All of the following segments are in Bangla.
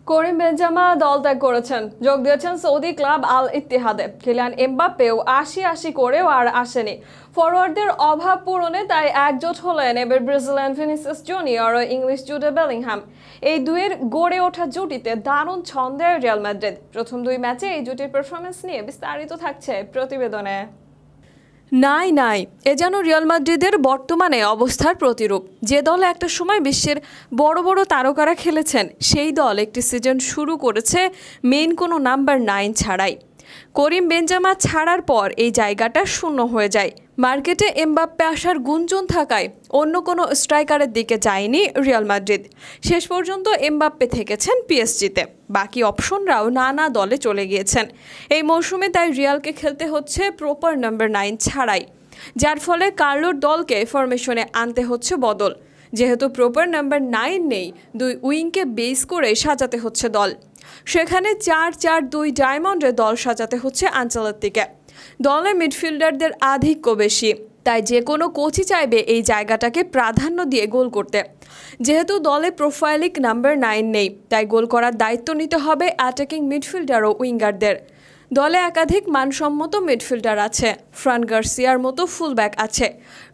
করিম বেনজেমা দল ত্যাগ করেছেন, যোগ দিয়েছেন সৌদি ক্লাব আল ইত্তিহাদে। কিলিয়ান এমবাপ্পেও ৮০-৮০ করেও আর আসেনি ফরোয়ার্ডদের অভাব পূরণে, তাই একজোট হলেন এবার ব্রাজিলিয়ান ভিনিসিয়াস জুনিয়র ও ইংলিশ জুডে বেলিংহাম। এই দুয়ের গড়ে ওঠা জুটিতে দারুণ ছন্দে রিয়াল মাদ্রিদ। প্রথম দুই ম্যাচে এই জুটির পারফরমেন্স নিয়ে বিস্তারিত থাকছে প্রতিবেদনে। নাই এ যেন রিয়াল মাদ্রিদের বর্তমানে অবস্থার প্রতিরূপ। যে দল একটা সময় বিশ্বের বড় বড় তারকারা খেলেছেন, সেই দল একটি সিজন শুরু করেছে মেইন কোনো নাম্বার 9 ছাড়াই। করিম বেনজেমা ছাড়ার পর এই জায়গাটা শূন্য হয়ে যায়। মার্কেটে এমবাপ্পে আসার গুঞ্জন থাকায় অন্য কোনো স্ট্রাইকারের দিকে যায়নি রিয়াল মাদ্রিদ। শেষ পর্যন্ত এমবাপ্পে থেকেছেন পিএসজিতে, বাকি অপশনরাও নানা দলে চলে গিয়েছেন। এই মৌসুমে তাই রিয়ালকে খেলতে হচ্ছে প্রপার নাম্বার 9 ছাড়াই, যার ফলে কার্লোর দলকে ফরমেশনে আনতে হচ্ছে বদল। যেহেতু প্রপার নাম্বার 9 নেই, দুই উইংকে বেস করে সাজাতে হচ্ছে দল। সেখানে 4-4-2 ডায়মন্ডে দল সাজাতে হচ্ছে আনচেলত্তিকে। দলে মিডফিল্ডারদের আধিক্য বেশি, তাই যে কোনো কোচই চাইবে এই জায়গাটাকে প্রাধান্য দিয়ে গোল করতে। যেহেতু দলে প্রোফাইলিক নাম্বার 9 নেই, তাই গোল করার দায়িত্ব নিতে হবে অ্যাটাকিং মিডফিল্ডার ও উইঙ্গারদের। দলে একাধিক মানসম্মত মিডফিল্ডার আছে, ফ্রান গার্সিয়ার মতো ফুলব্যাক আছে।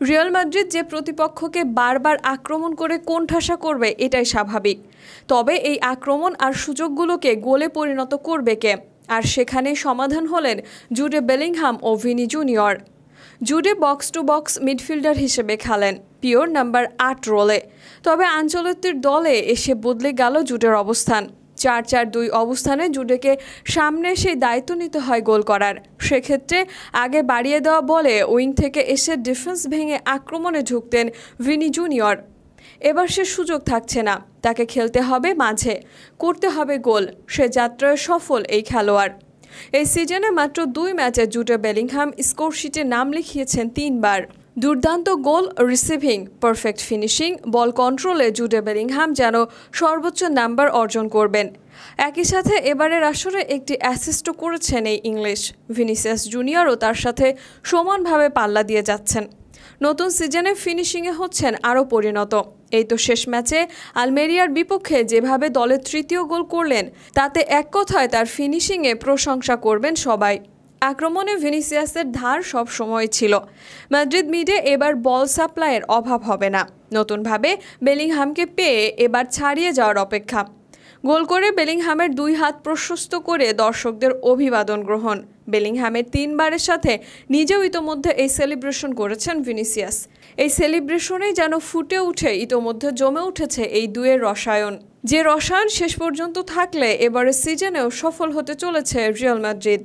রিয়াল মাদ্রিদ যে প্রতিপক্ষকে বারবার আক্রমণ করে কোণঠাসা করবে, এটাই স্বাভাবিক। তবে এই আক্রমণ আর সুযোগগুলোকে গোলে পরিণত করবে কে? আর সেখানেই সমাধান হলেন জুডে বেলিংহাম ও Vini Junior. Jude box to box midfielder হিসেবে খেলেন পিওর নাম্বার 8 রোলে। তবে আনচেলত্তির দলে এসে বদলে গেল জুডের অবস্থান। 4-4-2 অবস্থানে জুডেকে সামনে সেই দায়িত্ব নিতে হয় গোল করার। সেক্ষেত্রে আগে বাড়িয়ে দেওয়া বলে উইং থেকে এসে ডিফেন্স ভেঙে আক্রমণে ঢুকতেন ভিনি জুনিয়র। এবার সে সুযোগ থাকছে না, তাকে খেলতে হবে মাঝে, করতে হবে গোল। সে যাত্রায় সফল এই খেলোয়াড়। এই সিজনে মাত্র 2 ম্যাচে জুডে বেলিংহাম স্কোরশিটে নাম লিখিয়েছেন 3 বার। দুর্দান্ত গোল, রিসিভিং, পারফেক্ট ফিনিশিং, বল কন্ট্রোলে জুডে বেলিংহাম যেন সর্বোচ্চ নাম্বার অর্জন করবেন। একই সাথে এবারের আসরে একটি অ্যাসিস্টও করেছেন এই ইংলিশ। ভিনিসিয়াস জুনিয়রও তার সাথে সমানভাবে পাল্লা দিয়ে যাচ্ছেন। নতুন সিজনে ফিনিশিংয়ে হচ্ছেন আরও পরিণত। এই তো শেষ ম্যাচে আলমেরিয়ার বিপক্ষে যেভাবে দলের 3য় গোল করলেন, তাতে এক কথায় তার ফিনিশিংয়ে প্রশংসা করবেন সবাই। আক্রমণে ভিনিসিয়াসের ধার সব সময় ছিল। মাদ্রিদ মিডে এবার বল সাপ্লাইয়ের অভাব হবে না। নতুনভাবে বেলিংহামকে পেয়ে এবার ছাড়িয়ে যাওয়ার অপেক্ষা। গোল করে বেলিংহামের 2 হাত প্রশস্ত করে দর্শকদের অভিবাদন গ্রহণ। বেলিংহামের 3 বারের সাথে নিজেও ইতোমধ্যে এই সেলিব্রেশন করেছেন ভিনিসিয়াস। এই সেলিব্রেশনেই যেন ফুটে উঠে ইতোমধ্যে জমে উঠেছে এই দুয়ের রসায়ন, যে রসায়ন শেষ পর্যন্ত থাকলে এবারের সিজনেও সফল হতে চলেছে রিয়াল মাদ্রিদ।